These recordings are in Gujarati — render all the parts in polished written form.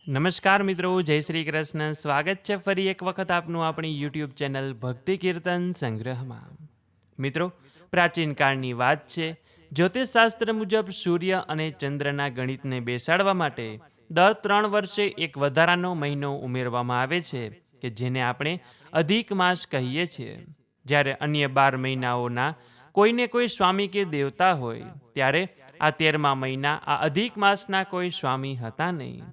નમસ્કાર મિત્રો, જય શ્રી કૃષ્ણ. સ્વાગત છે ફરી એક વખત આપનું આપણી યુટ્યુબ ચેનલ ભક્તિ કીર્તન સંગ્રહમાં. મિત્રો, પ્રાચીન કાળની વાત છે. જ્યોતિષશાસ્ત્ર મુજબ સૂર્ય અને ચંદ્રના ગણિતને બેસાડવા માટે દર 3 વર્ષે એક વધારાનો મહિનો ઉમેરવામાં આવે છે કે જેને આપણે અધિક માસ કહીએ છીએ. જ્યારે અન્ય 12 મહિનાઓના કોઈને કોઈ સ્વામી કે દેવતા હોય, ત્યારે આ 13મા મહિના આ અધિક માસના કોઈ સ્વામી હતા નહીં.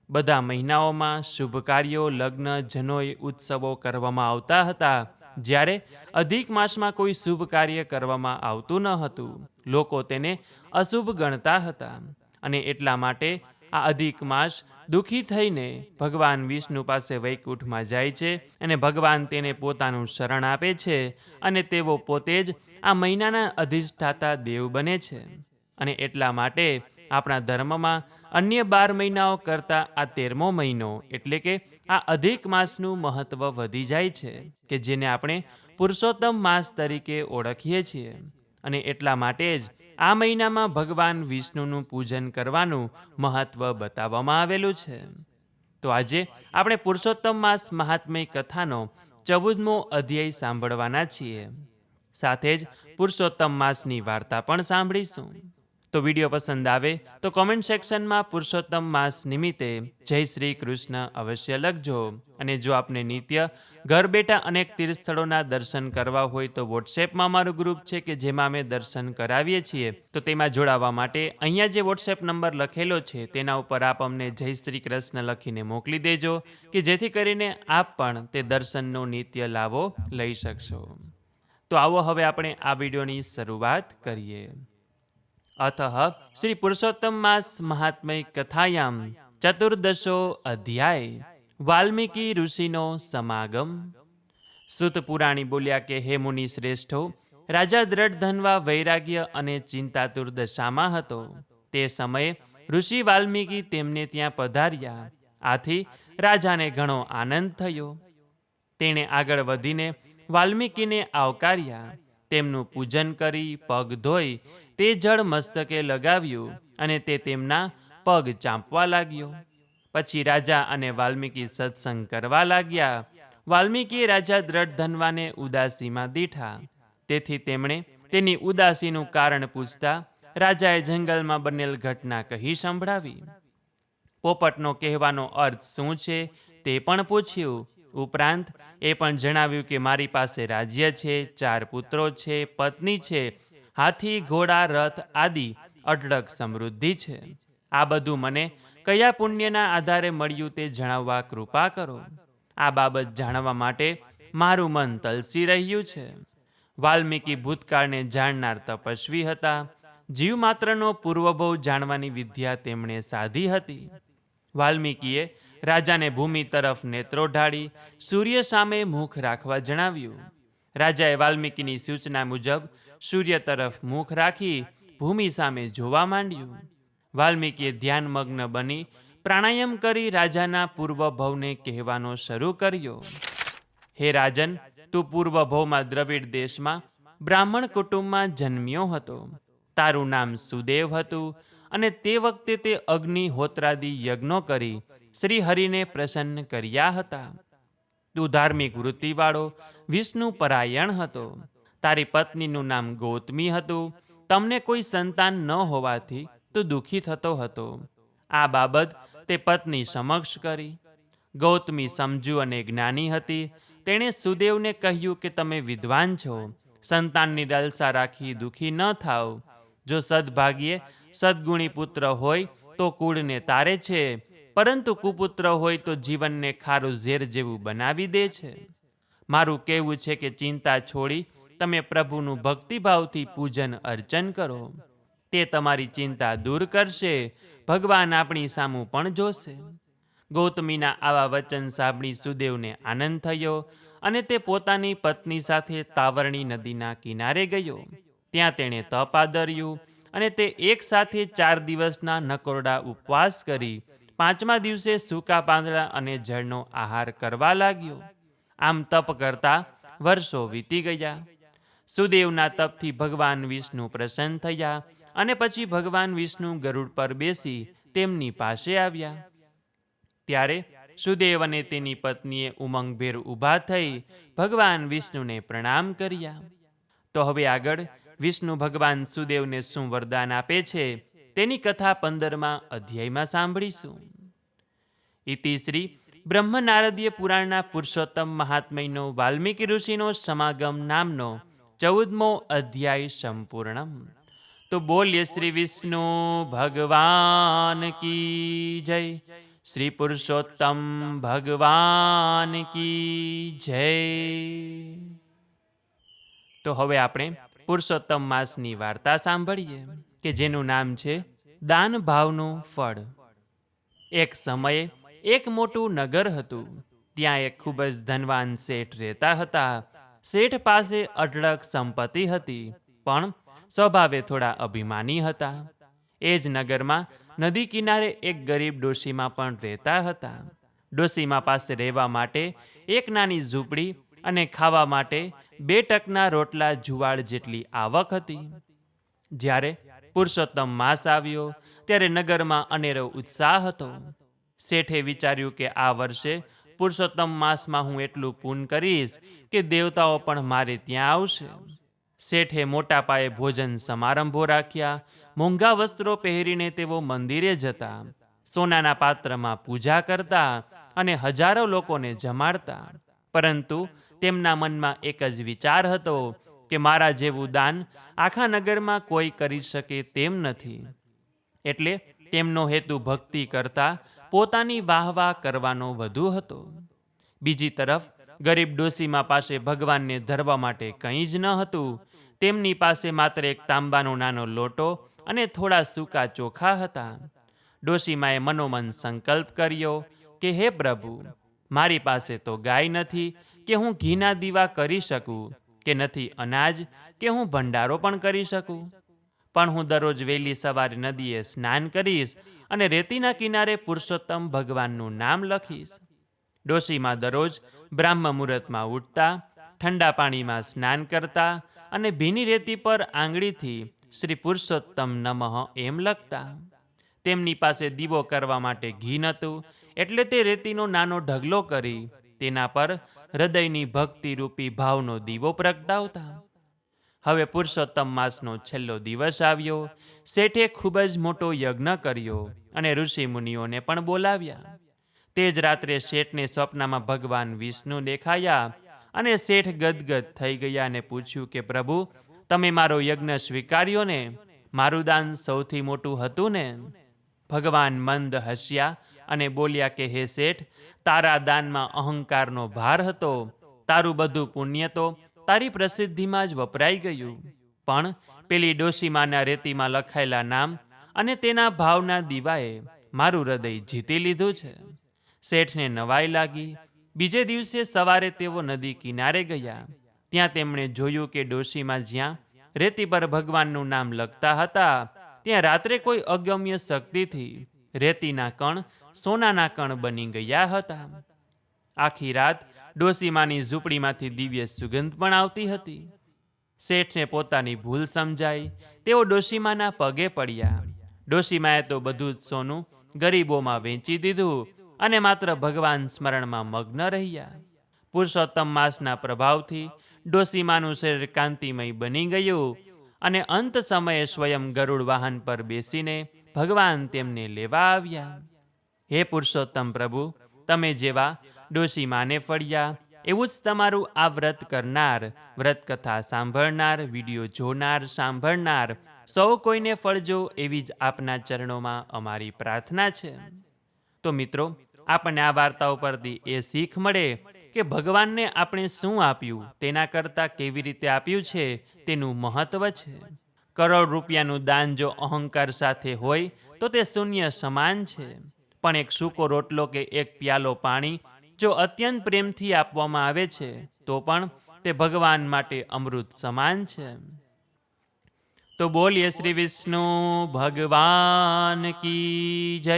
બધા મહિનાઓમાં શુભ કાર્યો, લગ્ન, જનોઈ ઉત્સવો કરવામાં આવતા હતા. જ્યારે અધિક માસમાં કોઈ શુભ કાર્ય કરવામાં આવતું ન હતું, લોકો તેને અશુભ ગણતા હતા. અને એટલા માટે આ અધિક માસ દુઃખી થઈને ભગવાન વિષ્ણુ પાસે વૈકુંઠમાં જાય છે અને ભગવાન તેને પોતાનું શરણ આપે છે અને તેઓ પોતે જ આ મહિનાના અધિષ્ઠાતા દેવ બને છે. અને એટલા માટે આપણા ધર્મમાં અન્ય 12 મહિનાઓ કરતાં આ 13મો મહિનો એટલે કે આ અધિક માસનું મહત્વ વધી જાય છે કે જેને આપણે પુરુષોત્તમ માસ તરીકે ઓળખીએ છીએ. અને એટલા માટે જ આ મહિનામાં ભગવાન વિષ્ણુનું પૂજન કરવાનું મહત્વ બતાવવામાં આવેલું છે. તો આજે આપણે પુરુષોત્તમ માસ મહાત્મ્ય કથાનો 14મો અધ્યાય સાંભળવાના છીએ. સાથે જ પુરુષોત્તમ માસની વાર્તા પણ સાંભળીશું. તો વિડીયો પસંદ આવે તો કોમેન્ટ સેક્શનમાં પુરુષોત્તમ માસ નિમિત્તે જય શ્રી કૃષ્ણ અવશ્ય લખજો. અને જો આપને નિત્ય ઘર બેઠા અનેક તીર્થ સ્થળોના દર્શન કરવા હોય તો વોટ્સએપમાં મારું ગ્રુપ છે કે જેમાં અમે દર્શન કરાવીએ છીએ. તો તેમાં જોડાવા માટે અહીંયા જે વોટ્સએપ નંબર લખેલો છે તેના ઉપર આપ અમને જય શ્રી કૃષ્ણ લખીને મોકલી દેજો કે જેથી કરીને આપ પણ તે દર્શનનો નિત્ય લાભો લઈ શકશો. તો આવો હવે આપણે આ વિડીયોની શરૂઆત કરીએ. અથ શ્રી પુરુષોત્તમ માસ મહાત્મ્ય કથાયામ ચતુર્દશો અધ્યાય વાલ્મીકી ઋષિનો સમાગમ. સુત પુરાણી બોલ્યા કે હે મુનિ શ્રેષ્ઠો, રાજા દ્રઢધન્વા વૈરાગ્ય અને ચિંતાતુર દશામાં હતો. તે સમયે ઋષિ વાલ્મીકી તેમને ત્યાં પધાર્યા. આથી રાજાને ઘણો આનંદ થયો. તેણે આગળ વધીને વાલ્મીકીને આવકાર્યા. તેમનું પૂજન કરી પગ ધોઈ તે જળ મસ્તકે લગાવ્યું અને તે તેમના પગ ચાંપવા લાગ્યો. પછી રાજા અને વાલ્મીકી સત્સંગ કરવા લાગ્યા. વાલ્મીકીએ રાજા દ્રઢધન્વાને ઉદાસીમાં દીઠા. તેથી તેમણે તેની ઉદાસીનું કારણ પૂછતા રાજાએ જંગલમાં બનેલ ઘટના કહી સંભળાવી. પોપટનો કહેવાનો અર્થ શું છે તે પણ પૂછ્યું. ઉપરાંત એ પણ જણાવ્યું કે મારી પાસે રાજ્ય છે, 4 પુત્રો છે, પત્ની છે, હાથી, ઘોડા, રથ આદિ અઢળક સમૃદ્ધિ છે. આ બધું મને કયા પુણ્યના આધારે મળ્યું તે જણાવવા કૃપા કરો. આ બાબત જાણવા માટે મારું મન તલસી રહ્યું છે. વાલ્મીકી ભૂતકાળને જાણનાર તપસ્વી હતા. જીવ માત્રનો પૂર્વભવ જાણવાની વિદ્યા તેમણે સાધી હતી. વાલ્મીકીએ રાજાને ભૂમિ તરફ નેત્રો ઢાળી સૂર્ય સામે મુખ રાખવા જણાવ્યું. રાજાએ વાલ્મીકીની સૂચના મુજબ સૂર્ય તરફ મુખ રાખી ભૂમિ સામે જોવા માંડ્યું. વાલ્મીકીએ ધ્યાનમગ્ન બની પ્રાણાયામ કરી રાજાના પૂર્વભવને કહેવાનો શરૂ કર્યો. હે રાજન, તું પૂર્વભવમાં દ્રવિડ દેશમાં બ્રાહ્મણ કુટુંબમાં જન્મ્યો હતો. તારું નામ સુદેવ હતું અને તે વખતે તે અગ્નિહોત્રાદિ યજ્ઞો કરી શ્રી હરિને પ્રસન્ન કર્યા હતા. તું ધાર્મિક વૃત્તિવાળો વિષ્ણુ પરાયણ હતો. તારી પત્નીનું નામ ગૌતમી હતું. તમને કોઈ સંતાન ન હોવાથી તું દુઃખી થતો હતો. આ બાબત તે પત્ની સમક્ષ કરી. ગૌતમી સમજુ અને જ્ઞાની હતી. તેણે સુદેવને કહ્યું કે તમે વિદ્વાન છો, સંતાનની લાલસા રાખી દુઃખી ન થાવ. જો સદભાગ્યે સદગુણી પુત્ર હોય તો કુળને તારે છે, પરંતુ કુપુત્ર હોય તો જીવનને ખારું ઝેર જેવું બનાવી દે છે. મારું કહેવું છે કે ચિંતા છોડી તમે પ્રભુનું ભક્તિભાવથી પૂજન અર્ચન કરો. તે તમારી ચિંતા દૂર કરશે. ભગવાન આપણી સામું પણ જોશે. ગૌતમીના આવા વચન સાંભળી સુદેવને આનંદ થયો અને તે પોતાની પત્ની સાથે તાવરણી નદીના કિનારે ગયો. ત્યાં તેણે તપ આદર્યું અને તે એક સાથે 4 દિવસના નકોરડા ઉપવાસ કરી 5મા દિવસે સૂકા પાંદડા અને જળનો આહાર કરવા લાગ્યો. આમ તપ કરતા વર્ષો વીતી ગયા. સુદેવના તપથી ભગવાન વિષ્ણુ પ્રસન્ન થયા અને પછી ભગવાન વિષ્ણુ ગરુડ પર બેસી તેમની પાસે આવ્યા. ત્યારે સુદેવ અને તેની પત્નીએ ઉમંગભેર ઊભા થઈ ભગવાન વિષ્ણુને પ્રણામ કર્યા. તો હવે આગળ વિષ્ણુ ભગવાન સુદેવને શું વરદાન આપે છે તેની કથા 15મા અધ્યાયમાં સાંભળીશું. ઇતિ શ્રી બ્રહ્મનારદીય પુરાણના પુરુષોત્તમ મહાત્મયનો વાલ્મીકી ઋષિનો સમાગમ નામનો 14મો અધ્યાય સંપૂર્ણમ. તો બોલીએ શ્રી વિષ્ણુ ભગવાન કી જય, શ્રી પુરુષોત્તમ ભગવાન કી જય. તો હવે આપણે પુરુષોત્તમ માસની વાર્તા સાંભળીએ કે જેનું નામ છે દાન ભાવનું ફળ. એક સમયે એક મોટું નગર હતું. ત્યાં એક ખૂબ જ ધનવાન શેઠ રહેતા હતા. શેઠ પાસે અઢળક સંપત્તિ હતી, પણ સ્વભાવે થોડા અભિમાની હતા. એ જ નગરમાં નદી કિનારે એક ગરીબ ડોશીમા પણ રહેતા હતા. ડોશીમા પાસે રહેવા માટે એક નાની ઝૂંપડી અને ખાવા માટે 2 ટકના રોટલા જુવાળ જેટલી આવક હતી. જ્યારે પુરુષોત્તમ માસ આવ્યો ત્યારે નગરમાં અનેરો ઉત્સાહ હતો. શેઠે વિચાર્યું કે આ વર્ષે પુરુષોત્તમ માસમાં હું એટલું પૂન કરીશ કે દેવતાઓ પણ મારે ત્યાં આવશે. શેઠે મોટા પાયે ભોજન સમારંભો રાખ્યા. મોંઘા વસ્ત્રો પહેરીને તેઓ મંદિરે જતા, સોનાના પાત્રમાં પૂજા કરતા અને હજારો લોકોને જમાડતા. પરંતુ તેમના મનમાં એક જ વિચાર હતો કે મારા જેવું દાન આખા નગરમાં કોઈ કરી શકે તેમ નથી. એટલે તેમનો હેતુ ભક્તિ કરતા પોતાની વાહવાહ કરવાનો વધુ હતો. બીજી તરફ ગરીબ ડોશીમા પાસે ભગવાનને ધરવા માટે કંઈ જ ન હતું. તેમની પાસે માત્ર એક તાંબાનો નાનો લોટો અને થોડા સૂકા ચોખા હતા. ડોશીમાએ મનોમન સંકલ્પ કર્યો કે હે પ્રભુ, મારી પાસે તો ગાય નથી કે હું ઘીના દીવા કરી શકું, કે નથી અનાજ કે હું ભંડારો પણ કરી શકું. પણ હું દરરોજ વહેલી સવારે નદીએ સ્નાન કરીશ અને રેતીના કિનારે પુરુષોત્તમ ભગવાનનું નામ લખીશ. ડોશીમા દરરોજ બ્રાહ્મ મુહૂર્તમાં ઉઠતા, ઠંડા પાણીમાં સ્નાન કરતા અને ભીની રેતી પર આંગળીથી શ્રી પુરુષોત્તમ નમઃ એમ લખતા. તેમની પાસે દીવો કરવા માટે ઘી નહોતું, એટલે તે રેતીનો નાનો ઢગલો કરી તેના પર હૃદયની ભક્તિરૂપી ભાવનો દીવો પ્રગટાવતા. હવે પુરુષોત્તમ માસનો છેલ્લો દિવસ આવ્યો. શેઠે ખૂબ જ મોટો યજ્ઞ કર્યો અને ઋષિ મુનિઓને પણ બોલાવ્યા. તે જ રાત્રે શેઠને સ્વપ્નમાં ભગવાન વિષ્ણુ દેખાયા અને શેઠ ગદગદ થઈ ગયા અને પૂછ્યું કે પ્રભુ, તમે મારો યજ્ઞ સ્વીકાર્યો ને? મારું દાન સૌથી મોટું હતું ને? ભગવાન મંદ હસ્યા અને બોલ્યા કે હે શેઠ, તારા દાનમાં અહંકારનો ભાર હતો. તારું બધું પુણ્ય તો તારી પ્રસિદ્ધિમાં જ વપરાઈ ગયું. પણ પેલી ડોશીમાના રેતીમાં લખાયેલા નામ અને તેના ભાવના દીવાએ મારું હૃદય જીતી લીધું છે. શેઠને નવાઈ લાગી. બીજે દિવસે સવારે તેઓ નદી કિનારે ગયા. ત્યાં તેમણે જોયું કે ડોશીમા જ્યાં રેતી પર ભગવાનનું નામ લખતા હતા, ત્યાં રાત્રે કોઈ અગમ્ય શક્તિથી રેતીના કણ સોનાના કણ બની ગયા હતા. આખી રાત ડોશીમાની ઝૂંપડીમાંથી દિવ્ય સુગંધ પણ આવતી હતી. શેઠને પોતાની ભૂલ સમજાઈ. તેઓ ડોશીમાના પગે પડ્યા. ડોશીમાએ તો બધું જ સોનું ગરીબોમાં વેચી દીધું અને માત્ર ભગવાન સ્મરણમાં મગ્ન રહ્યા. પુરુષોત્તમ માસના પ્રભાવથી ડોશીમાનું શરીર કાંતિમય બની ગયું અને અંત સમયે સ્વયં ગરુડ વાહન પર બેસીને ભગવાન તેમને લેવા આવ્યા. હે પુરુષોત્તમ પ્રભુ, તમે જેવા ડોશીમાને ફળ્યા એવું જ તમારું આ વ્રત કરનાર, વ્રતકથા સાંભળનાર, વિડીયો જોનાર, સાંભળનાર સૌ કોઈને ફળજો, એવી જ આપના ચરણોમાં અમારી પ્રાર્થના છે. તો મિત્રો, આપણને આ વાર્તાઓ પરથી એ શીખ મળે કે ભગવાનને આપણે શું આપ્યું તેના કરતાં કેવી રીતે આપ્યું છે તેનું મહત્વ છે. કરોડ રૂપિયાનું દાન જો અહંકાર સાથે હોય તો તે શૂન્ય સમાન છે. પણ એક સૂકો રોટલો કે એક પ્યાલો પાણી જો અત્યંત પ્રેમથી આપવામાં આવે છે તો પણ તે ભગવાન માટે અમૃત સમાન છે. તો બોલીએ શ્રી વિષ્ણુ ભગવાન કી જય,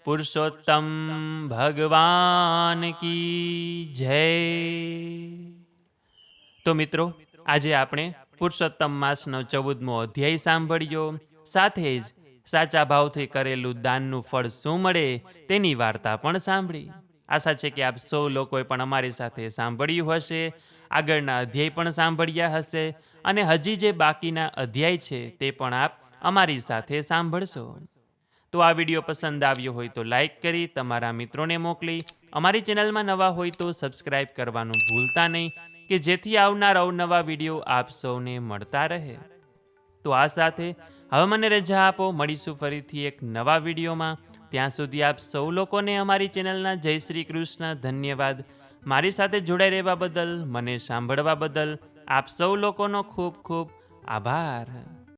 પુરુષોત્તમ ભગવાન કી જય. તો મિત્રો, આજે આપણે પુરુષોત્તમ માસનો 14મો અધ્યાય સાંભળ્યો. સાથે જ સાચા ભાવથી કરેલું દાનનું ફળ શું મળે તેની વાર્તા પણ સાંભળી. આશા છે કે આપ સૌ લોકોએ પણ અમારી સાથે સાંભળ્યું હશે, આગળના અધ્યાય પણ સાંભળ્યા હશે અને હજી જે બાકીના અધ્યાય છે તે પણ આપ અમારી સાથે સાંભળશો. તો આ વિડીયો પસંદ આવ્યો હોય તો લાઈક કરી તમારા મિત્રોને મોકલી, અમારી ચેનલમાં નવા હોય તો સબસ્ક્રાઈબ કરવાનું ભૂલતા નહીં કે જેથી આવનાર અવનવા વિડીયો આપ સૌને મળતા રહે. તો આ સાથે હવે મને રજા આપો, મળીશું ફરીથી એક નવા વિડીયોમાં. ત્યાં સુધી આપ સૌ લોકોને અમારી ચેનલના જય શ્રી કૃષ્ણ. ધન્યવાદ. મારી સાથે જોડાઈ રહેવા બદલ, મને સાંભળવા બદલ આપ સૌ લોકોનો ખૂબ ખૂબ આભાર.